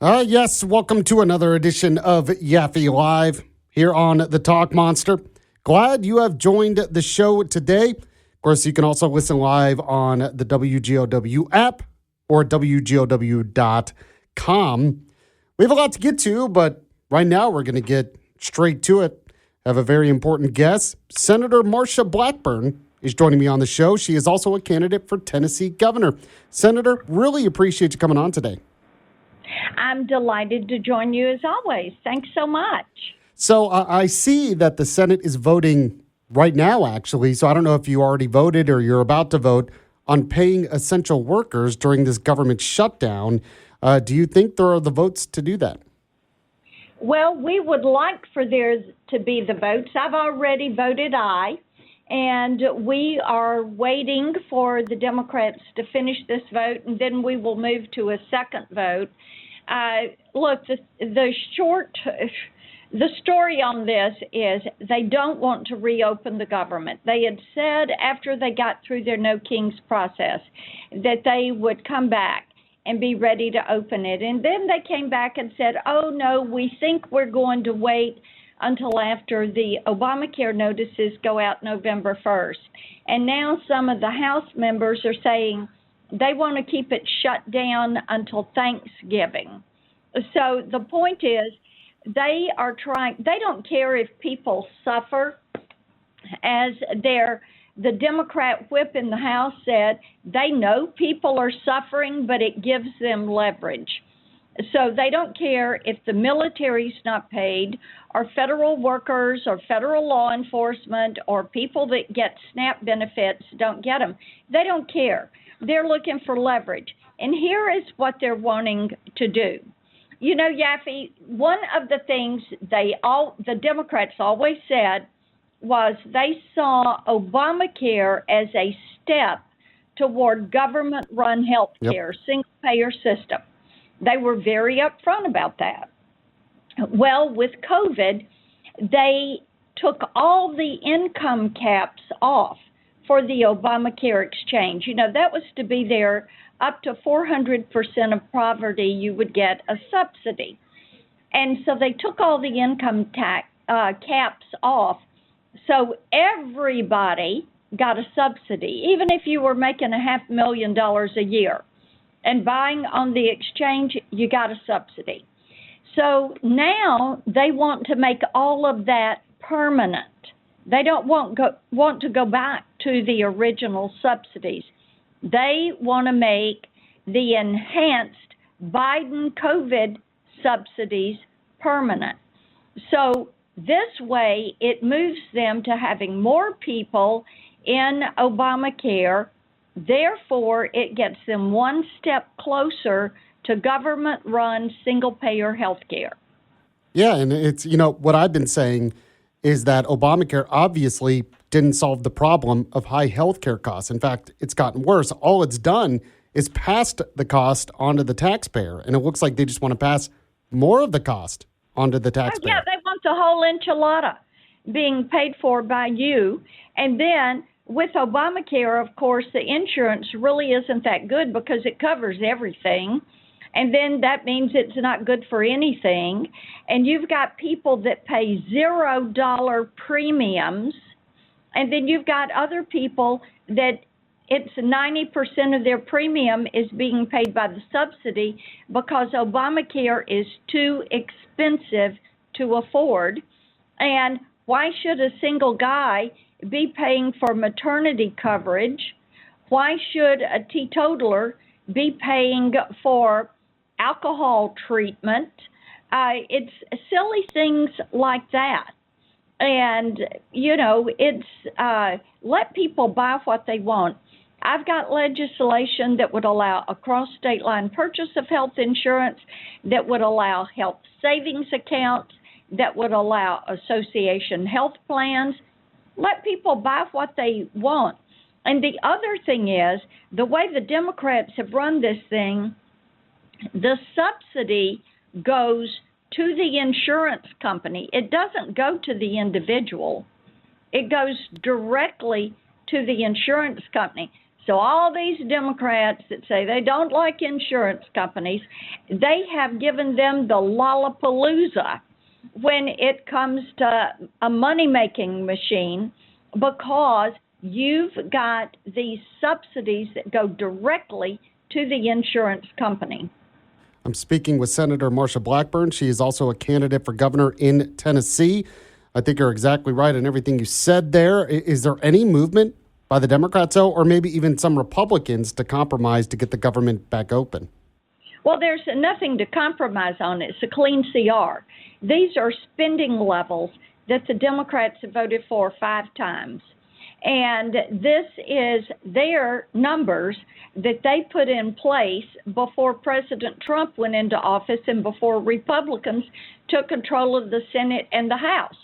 Yes, welcome to another edition of YAFFEE Live here on the Talk Monster. Glad you have joined the show today. Of course, you can also listen live on the WGOW app or WGOW.com. We have a lot to get to, but right now we're going to get straight to it. I have a very important guest. Senator Marsha Blackburn is joining me on the show. She is also a candidate for Tennessee governor. Senator, really appreciate you coming on today. I'm delighted to join you as always. Thanks so much. So I see that the Senate is voting right now, actually. So I don't know if you already voted or you're about to vote on paying essential workers during this government shutdown. Do you think there are the votes to do that? Well, we would like for there to be the votes. I've already voted aye, and we are waiting for the Democrats to finish this vote, and then we will move to a second vote. Look, the story on this is they don't want to reopen the government. They had said after they got through their No Kings process that they would come back and be ready to open it. And then they came back and said, oh, no, we think we're going to wait until after the Obamacare notices go out November 1st. And now some of the House members are saying they want to keep it shut down until Thanksgiving. So the point is they don't care if people suffer. As the Democrat whip in the House said, they know people are suffering, but it gives them leverage. So they don't care if the military's not paid, or federal workers, or federal law enforcement, or people that get SNAP benefits don't get them. They don't care. They're looking for leverage. And here is what they're wanting to do. You know, YAFFEE, one of the things the Democrats always said was they saw Obamacare as a step toward government-run health care, single-payer system. They were very upfront about that. Well, with COVID, they took all the income caps off for the Obamacare exchange. You know, that was to be there up to 400% of poverty, you would get a subsidy. And so they took all the income caps off. So everybody got a subsidy, even if you were making $500,000 a year and buying on the exchange, you got a subsidy. So now they want to make all of that permanent. They don't want to go back to the original subsidies. They want to make the enhanced Biden COVID subsidies permanent. So this way, it moves them to having more people in Obamacare. Therefore, it gets them one step closer to government-run single-payer health care. Yeah, and it's, what I've been saying is that Obamacare obviously didn't solve the problem of high health care costs. In fact, it's gotten worse. All it's done is passed the cost onto the taxpayer, and it looks like they just want to pass more of the cost onto the taxpayer. Yeah, they want the whole enchilada being paid for by you. And then with Obamacare, of course, the insurance really isn't that good because it covers everything. And then that means it's not good for anything. And you've got people that pay $0 premiums. And then you've got other people that it's 90% of their premium is being paid by the subsidy because Obamacare is too expensive to afford. And why should a single guy be paying for maternity coverage? Why should a teetotaler be paying for alcohol treatment? It's silly things like that. And, it's let people buy what they want. I've got legislation that would allow a cross-state line purchase of health insurance, that would allow health savings accounts, that would allow association health plans. Let people buy what they want. And the other thing is, the way the Democrats have run this thing, the subsidy goes to the insurance company. It doesn't go to the individual. It goes directly to the insurance company. So all these Democrats that say they don't like insurance companies, they have given them the lollapalooza when it comes to a money-making machine, because you've got these subsidies that go directly to the insurance company. I'm speaking with Senator Marsha Blackburn. She is also a candidate for governor in Tennessee. I think you're exactly right in everything you said there. Is there any movement by the Democrats, though, or maybe even some Republicans to compromise to get the government back open? Well, there's nothing to compromise on. It's a clean CR. These are spending levels that the Democrats have voted for 5 times. And this is their numbers that they put in place before President Trump went into office and before Republicans took control of the Senate and the House.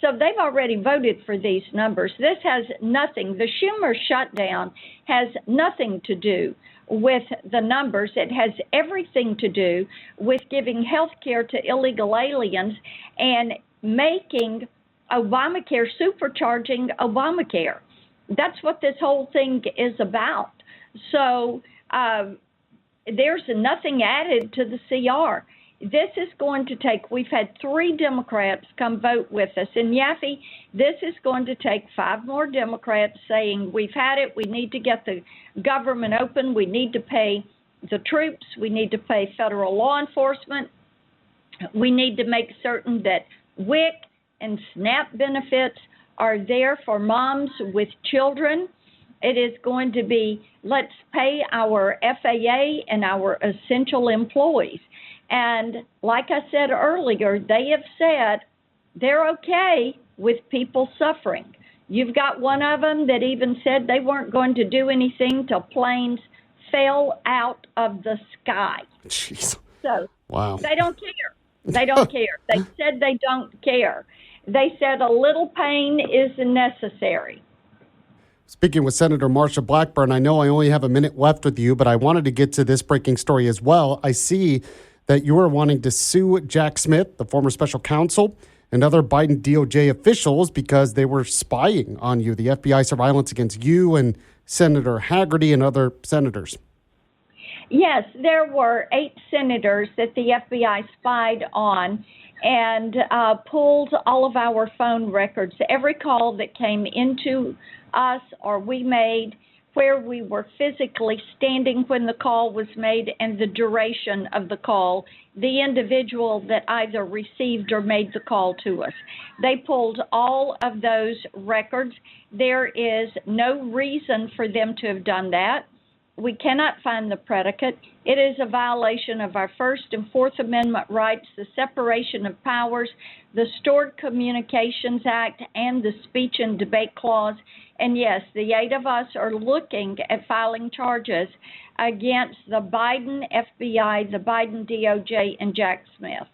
So they've already voted for these numbers. This has nothing. The Schumer shutdown has nothing to do with the numbers. It has everything to do with giving health care to illegal aliens and making Obamacare, supercharging Obamacare. That's what this whole thing is about. So there's nothing added to the CR. This is going to take, we've had 3 Democrats come vote with us. In YAFFEE, this is going to take 5 more Democrats saying, we've had it, we need to get the government open, we need to pay the troops, we need to pay federal law enforcement, we need to make certain that WIC and SNAP benefits are there for moms with children. It is going to be, let's pay our FAA and our essential employees. And like I said earlier, they have said they're okay with people suffering. You've got one of them that even said they weren't going to do anything till planes fell out of the sky. Jeez. So wow. They don't care. They don't care. They said they don't care. They said a little pain is necessary. Speaking with Senator Marsha Blackburn, I know I only have a minute left with you, but I wanted to get to this breaking story as well. I see that you are wanting to sue Jack Smith, the former special counsel, and other Biden DOJ officials because they were spying on you, the FBI surveillance against you and Senator Haggerty and other senators. Yes, there were 8 senators that the FBI spied on and pulled all of our phone records, every call that came into us or we made, where we were physically standing when the call was made, and the duration of the call, the individual that either received or made the call to us. They pulled all of those records. There is no reason for them to have done that. We cannot find the predicate. It is a violation of our First and Fourth Amendment rights, the separation of powers, the Stored Communications Act, and the Speech and Debate Clause. And yes, the 8 of us are looking at filing charges against the Biden FBI, the Biden DOJ, and Jack Smith.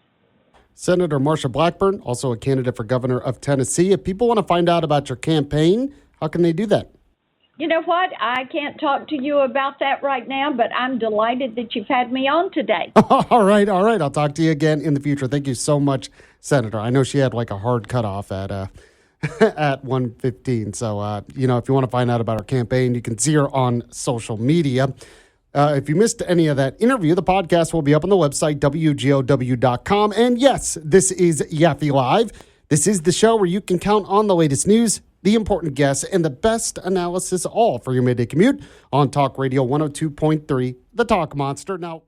Senator Marsha Blackburn, also a candidate for governor of Tennessee. If people want to find out about your campaign, how can they do that? You know what? I can't talk to you about that right now, but I'm delighted that you've had me on today. All right. I'll talk to you again in the future. Thank you so much, Senator. I know she had like a hard cutoff at at 1:15. So, if you want to find out about her campaign, you can see her on social media. If you missed any of that interview, the podcast will be up on the website, WGOW.com. And yes, this is YAFFEE Live. This is the show where you can count on the latest news, the important guests, and the best analysis, all for your midday commute on Talk Radio 102.3, The Talk Monster. Now,